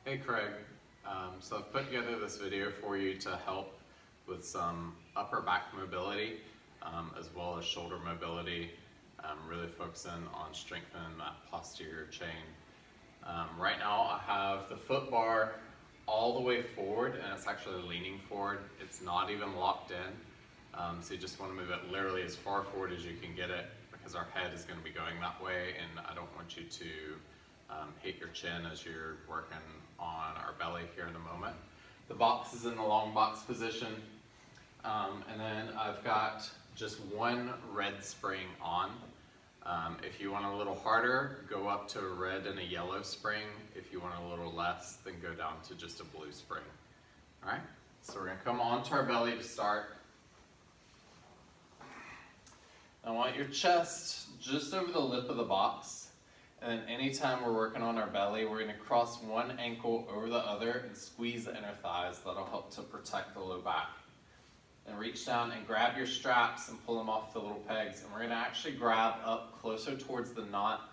Hey Craig, so I've put together this video for you to help with some upper back mobility as well as shoulder mobility, really focusing on strengthening that posterior chain. Right now I have the foot bar all the way forward and it's actually leaning forward. It's not even locked in, so you just want to move it literally as far forward as you can get it because our head is going to be going that way and I don't want you to hit your chin as you're working on our belly here in a moment. The box is in the long box position, and then I've got just one red spring on. If you want a little harder, go up to a red and a yellow spring. If you want a little less, then go down to just a blue spring. All right, so we're gonna come onto our belly to start. I want your chest just over the lip of the box. And then anytime we're working on our belly, we're going to cross one ankle over the other and squeeze the inner thighs. That'll help to protect the low back. And reach down and grab your straps and pull them off the little pegs. And we're going to actually grab up closer towards the knot.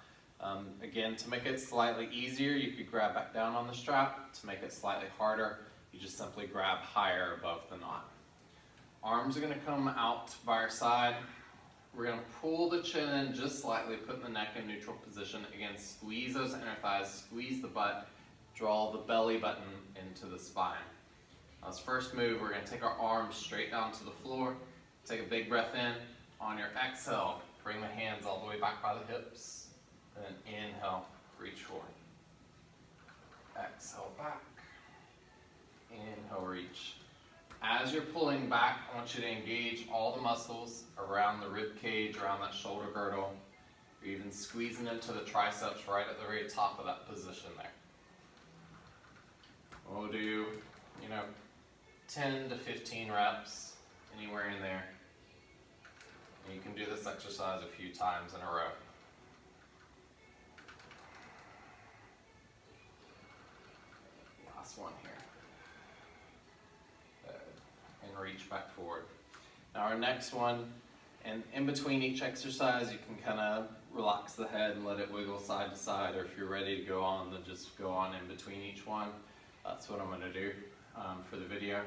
Again, to make it slightly easier, you could grab back down on the strap. To make it slightly harder, you just simply grab higher above the knot. Arms are going to come out by our side. We're going to pull the chin in just slightly, putting the neck in neutral position. Again, squeeze those inner thighs, squeeze the butt, draw the belly button into the spine. As first move, we're going to take our arms straight down to the floor. Take a big breath in. On your exhale, bring the hands all the way back by the hips. And then inhale, reach forward. Exhale back. Inhale, reach. As you're pulling back, I want you to engage all the muscles around the rib cage, around that shoulder girdle. You're even squeezing into the triceps right at the very top of that position there. We'll do, 10 to 15 reps, anywhere in there. And you can do this exercise a few times in a row. Last one here. And reach back forward. Now our next one, and in between each exercise you can kind of relax the head and let it wiggle side to side, or if you're ready to go on, then just go on in between each one. That's what I'm going to do for the video.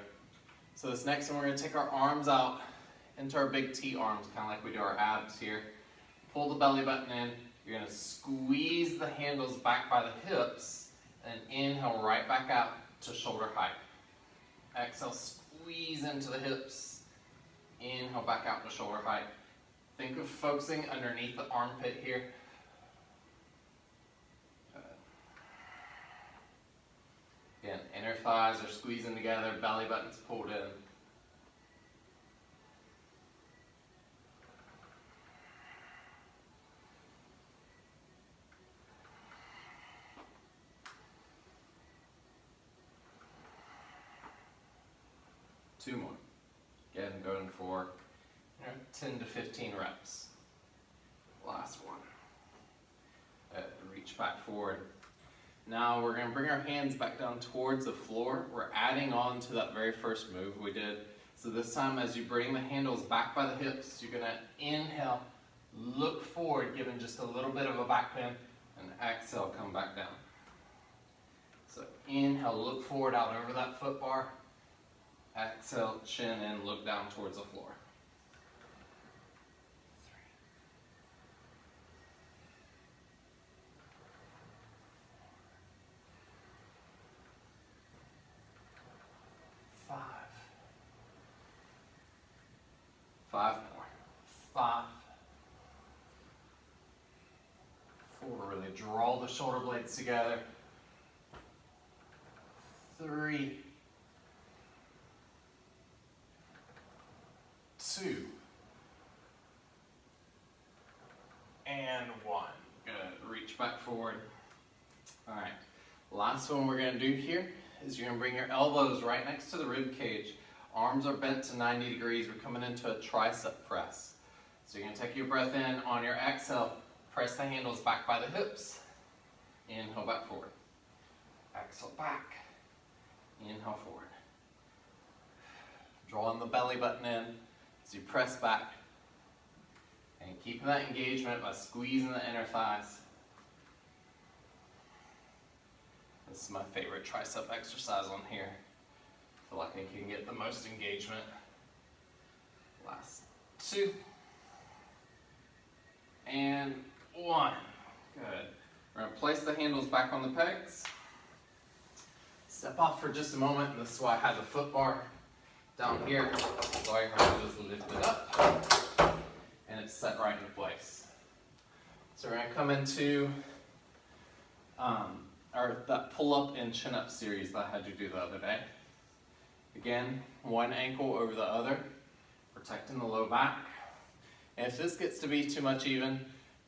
So this next one, we're going to take our arms out into our big T arms, kind of like we do our abs here. Pull the belly button in. You're going to squeeze the handles back by the hips and inhale right back out to shoulder height. Exhale, squeeze into the hips. Inhale back out to shoulder height. Think of focusing underneath the armpit here. Again, inner thighs are squeezing together, belly button's pulled in. Two more. Again, going for 10 to 15 reps. Last one. Reach back forward. Now we're going to bring our hands back down towards the floor. We're adding on to that very first move we did. So this time, as you bring the handles back by the hips, you're going to inhale, look forward, giving just a little bit of a back bend, and exhale, come back down. So inhale, look forward out over that foot bar. Exhale, chin in, look down towards the floor. 3, 4, 5. 5 more. 5. 4, really draw the shoulder blades together. 3. 2. And 1. Good. Reach back forward. All right. Last one we're going to do here is you're going to bring your elbows right next to the rib cage. Arms are bent to 90 degrees. We're coming into a tricep press. So you're going to take your breath in. On your exhale, press the handles back by the hips. Inhale back forward. Exhale back. Inhale forward. Drawing the belly button in as you press back. And keeping that engagement by squeezing the inner thighs. This is my favorite tricep exercise on here. I feel like I can get the most engagement. Last 2. And 1. Good. We're going to place the handles back on the pegs. Step off for just a moment, and this is why I have the foot bar down here. So all you have to do is lift it up, and it's set right into place. So we're going to come into that pull-up and chin-up series that I had you do the other day. Again, one ankle over the other, protecting the low back. And if this gets to be too much even,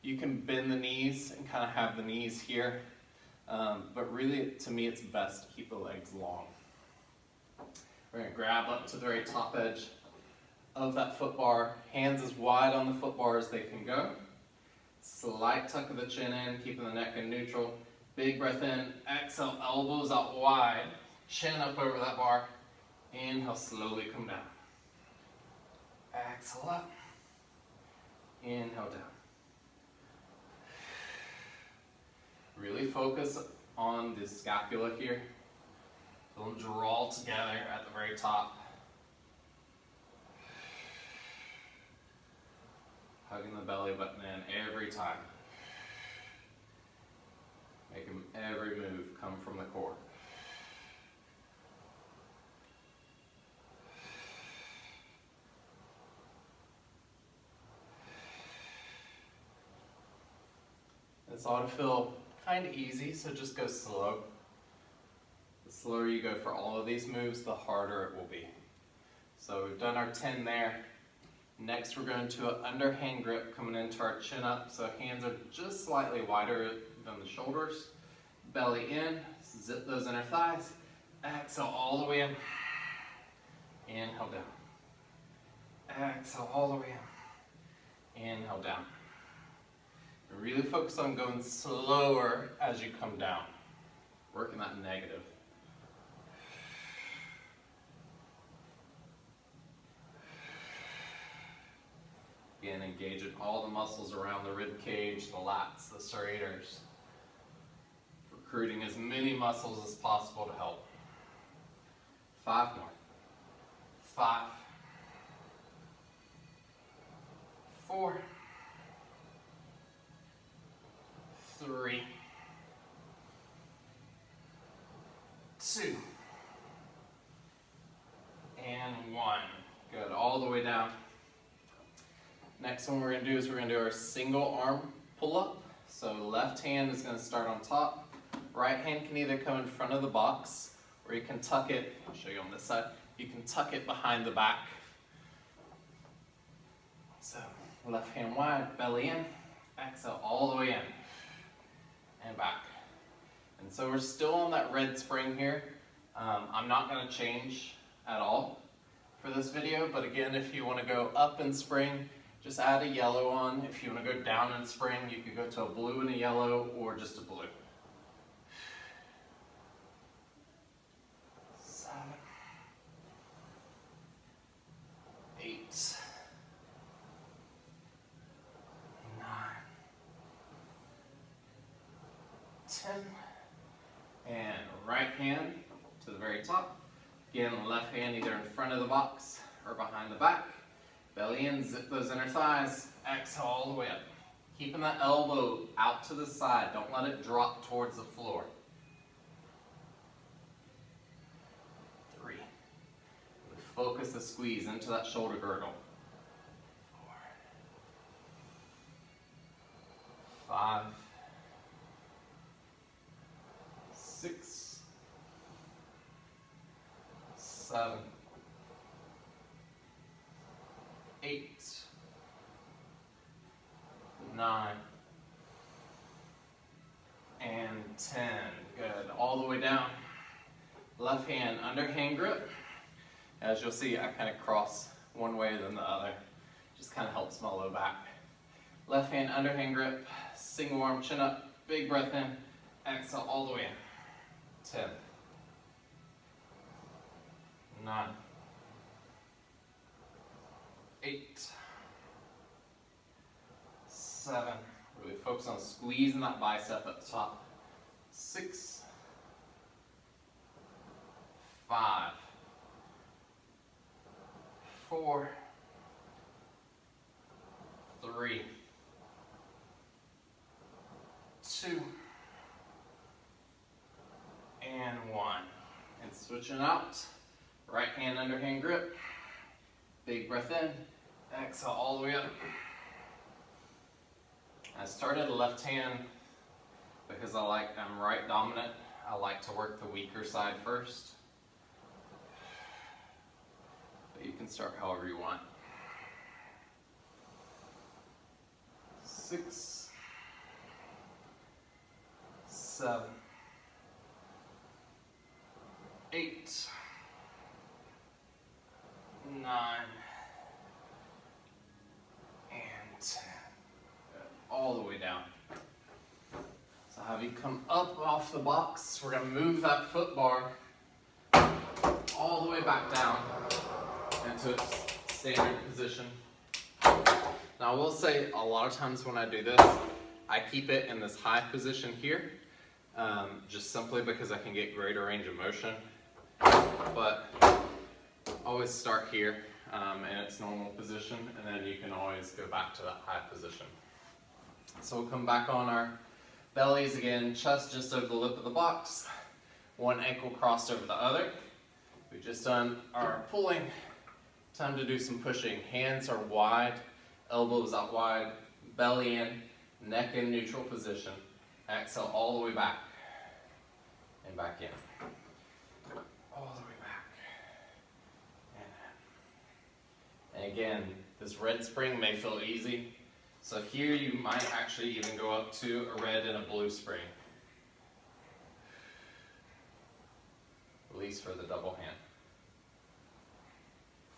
you can bend the knees and kind of have the knees here. But really, to me, it's best to keep the legs long. We're going to grab up to the very top edge of that foot bar. Hands as wide on the foot bar as they can go. Slight tuck of the chin in, keeping the neck in neutral. Big breath in, exhale, elbows out wide, chin up over that bar. Inhale, slowly come down. Exhale up. Inhale down. Really focus on the scapula here. Feel them draw together at the very top. Hugging the belly button in every time. Making every move come from the core. This ought to feel kind of easy, so just go slow. The slower you go for all of these moves, the harder it will be. So we've done our 10 there. Next we're going to an underhand grip coming into our chin up, so hands are just slightly wider than the shoulders. Belly in, zip those inner thighs. Exhale all the way in. Inhale down. Exhale all the way in. Inhale down. Really focus on going slower as you come down. Working that negative. Again, engaging all the muscles around the rib cage, the lats, the serrators. Recruiting as many muscles as possible to help. 5 more. 5. 4. 3. 2. And 1. Good, all the way down. Next one we're going to do is we're going to do our single arm pull-up. So left hand is going to start on top. Right hand can either come in front of the box, or you can tuck it, I'll show you on this side, you can tuck it behind the back. So left hand wide, belly in, exhale all the way in, and back. And so we're still on that red spring here. I'm not going to change at all for this video, but again, if you want to go up in spring, just add a yellow on. If you want to go down in spring, you could go to a blue and a yellow, or just a blue. 7, 8, 9, 10, and right hand to the very top. Again, left hand either in front of the box or behind the back. Belly in, zip those inner thighs, exhale all the way up. Keeping that elbow out to the side, don't let it drop towards the floor. 3. Focus the squeeze into that shoulder girdle. 4. 5. 6. 7. 8, 9, and 10. Good. All the way down. Left hand underhand grip. As you'll see, I kind of cross one way than the other. Just kind of helps my low back. Left hand underhand grip. Single arm chin up. Big breath in. Exhale all the way in. 10, 9, 8, 7, really focus on squeezing that bicep at the top. 6, Switching out, right hand underhand grip, big breath in, exhale all the way up. I started left hand because I'm right dominant. I like to work the weaker side first. But you can start however you want. 6, 7, 8, 9, and 10. Good. All the way down. So have you come up off the box. We're going to move that foot bar all the way back down into its standard position. Now I will say a lot of times when I do this, I keep it in this high position here, just simply because I can get greater range of motion. But always start here in its normal position, and then you can always go back to that high position. So we'll come back on our bellies again, chest just over the lip of the box, one ankle crossed over the other. We've just done our pulling. Time to do some pushing. Hands are wide, elbows out wide, belly in, neck in neutral position. Exhale all the way back and back in. All the way back and in. And again, this red spring may feel easy. So here you might actually even go up to a red and a blue spring. Release for the double hand.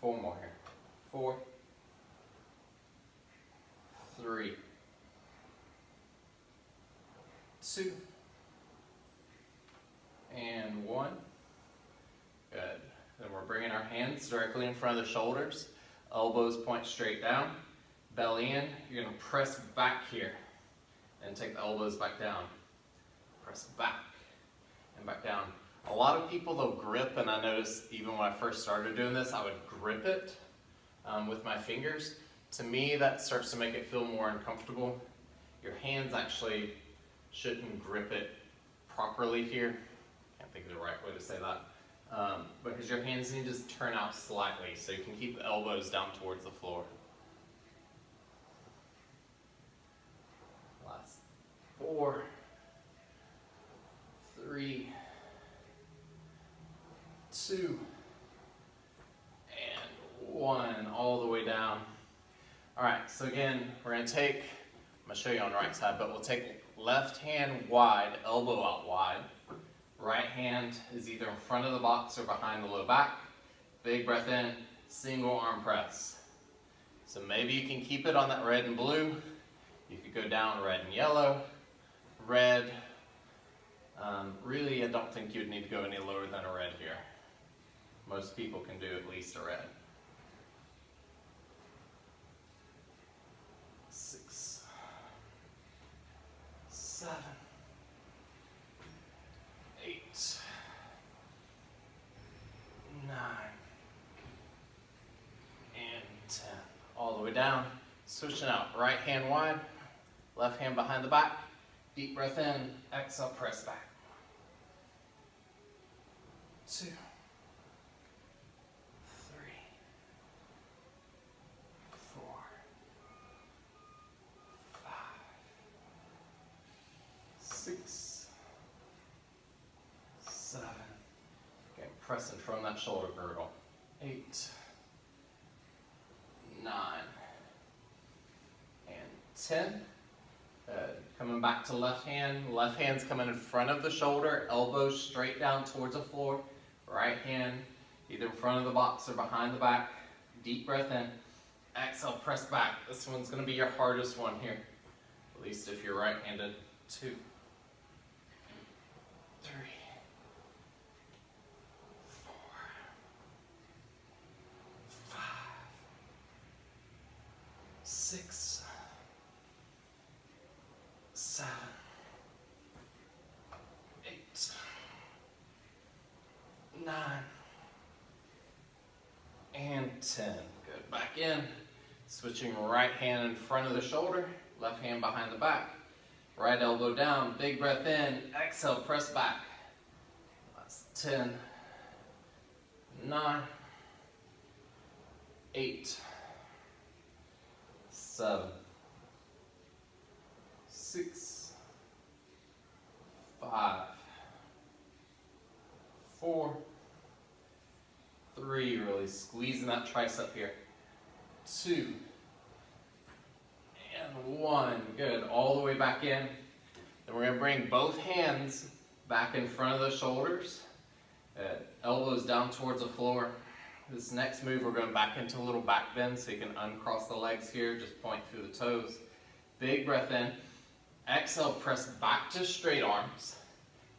4 more here. 4, 3, 2, and 1. Good. Then we're bringing our hands directly in front of the shoulders. Elbows point straight down. Belly in. You're going to press back here and take the elbows back down. Press back and back down. A lot of people, they'll grip, and I noticed even when I first started doing this, I would grip it with my fingers. To me, that starts to make it feel more uncomfortable. Your hands actually shouldn't grip it properly here. Can't think of the right way to say that. Because your hands need to just turn out slightly so you can keep the elbows down towards the floor. Last 4, 3, 2, and 1, all the way down. All right, so again, we're going to take, I'm going to show you on the right side, but we'll take left hand wide, elbow out wide. Right hand is either in front of the box or behind the low back. Big breath in, single arm press. So maybe you can keep it on that red and blue. You could go down red and yellow, red. Really, I don't think you'd need to go any lower than a red here. Most people can do at least a red. 6, 7, 8, 9, and 10. All the way down. Switching out. Right hand wide, left hand behind the back. Deep breath in, exhale, press back. 2, 3, 4, 5, 6, 7. Okay, pressing from that shoulder girdle. 8, 9, and 10. Coming back to left hand. Left hand's coming in front of the shoulder, elbows straight down towards the floor. Right hand either in front of the box or behind the back. Deep breath in. Exhale, press back. This one's going to be your hardest one here, at least if you're right-handed. 2, 3, 4, 5, 6, 7, 8, 9, and 10. Good. Back in. Switching right hand in front of the shoulder, left hand behind the back. Right elbow down, big breath in. Exhale, press back. That's 10, 9, 8, 7, 6, 5, 4, 3, really squeezing that tricep here, 2, and 1, good, all the way back in. Then we're going to bring both hands back in front of the shoulders, elbows down towards the floor. This next move, we're going back into a little back bend, so you can uncross the legs here, just point through the toes. Big breath in. Exhale, press back to straight arms.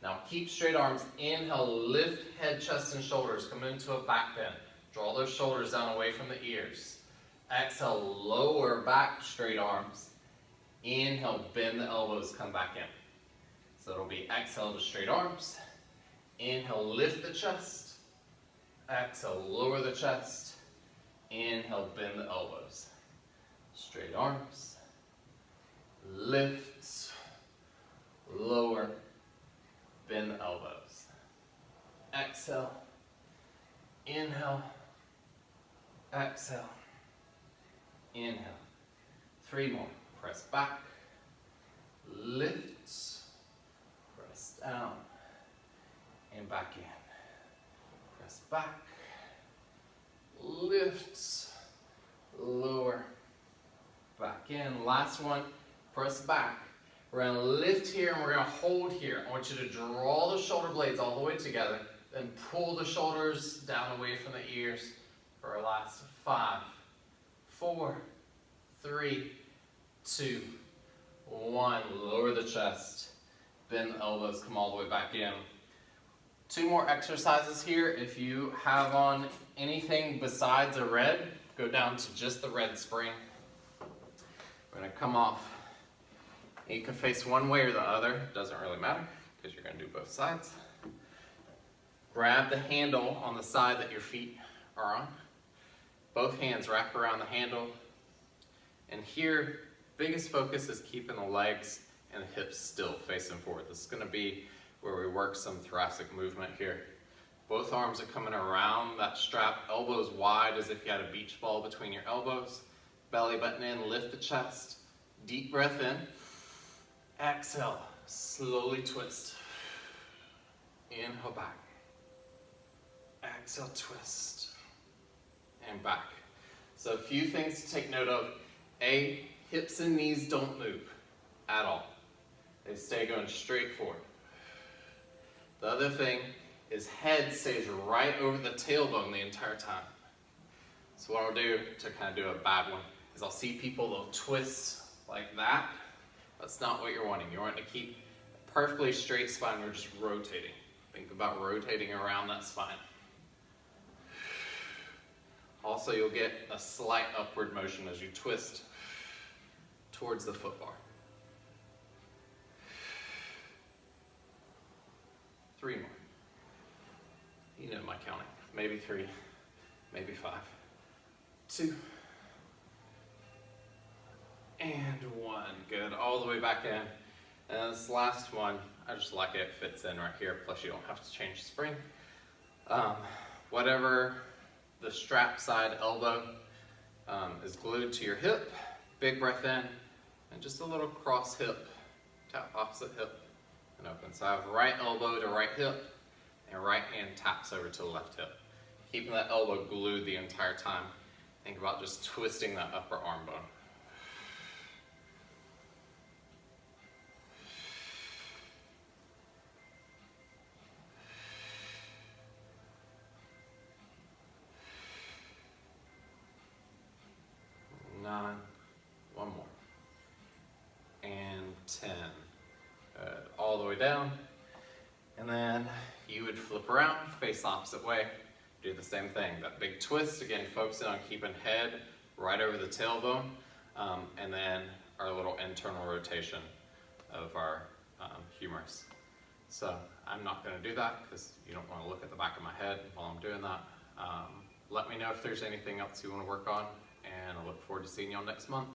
Now keep straight arms. Inhale, lift head, chest, and shoulders. Come into a back bend. Draw those shoulders down away from the ears. Exhale, lower back, straight arms. Inhale, bend the elbows, come back in. So it'll be exhale to straight arms. Inhale, lift the chest. Exhale, lower the chest. Inhale, bend the elbows. Straight arms. Lift. Lower. Bend the elbows. Exhale. Inhale. Exhale. Inhale. 3 more. Press back. Lift. Press down. And back in. Press back, lift, lower, back in. Last one, press back. We're going to lift here and we're going to hold here. I want you to draw the shoulder blades all the way together, then pull the shoulders down away from the ears for our last 5, 4, 3, 2, 1. Lower the chest, bend the elbows, come all the way back in. 2 more exercises here. If you have on anything besides a red, go down to just the red spring. We're going to come off. You can face one way or the other. Doesn't really matter because you're going to do both sides. Grab the handle on the side that your feet are on. Both hands wrap around the handle. And here, biggest focus is keeping the legs and the hips still facing forward. This is going to be where we work some thoracic movement here. Both arms are coming around that strap, elbows wide as if you had a beach ball between your elbows. Belly button in, lift the chest. Deep breath in. Exhale, slowly twist. Inhale back. Exhale, twist. And back. So a few things to take note of. A, hips and knees don't move at all. They stay going straight forward. The other thing is head stays right over the tailbone the entire time. So what I'll do to kind of do a bad one is I'll see people, they'll twist like that. That's not what you're wanting. You're wanting to keep a perfectly straight spine. We're just rotating. Think about rotating around that spine. Also, you'll get a slight upward motion as you twist towards the foot bar. 3 more. You know my counting. Maybe 3, maybe 5. 2. And 1. Good. All the way back in. And this last one, I just like it. It fits in right here. Plus, you don't have to change the spring. Whatever the strap side elbow is glued to your hip. Big breath in. And just a little cross hip. Tap opposite hip. And open. So I have right elbow to right hip, and right hand taps over to the left hip. Keeping that elbow glued the entire time. Think about just twisting that upper arm bone. Nine. One more. And 10. Good. All the way down. And then you would flip around, face the opposite way. Do the same thing. That big twist, again, focusing on keeping head right over the tailbone. And then our little internal rotation of our humerus. So I'm not going to do that because you don't want to look at the back of my head while I'm doing that. Let me know if there's anything else you want to work on, and I look forward to seeing y'all next month.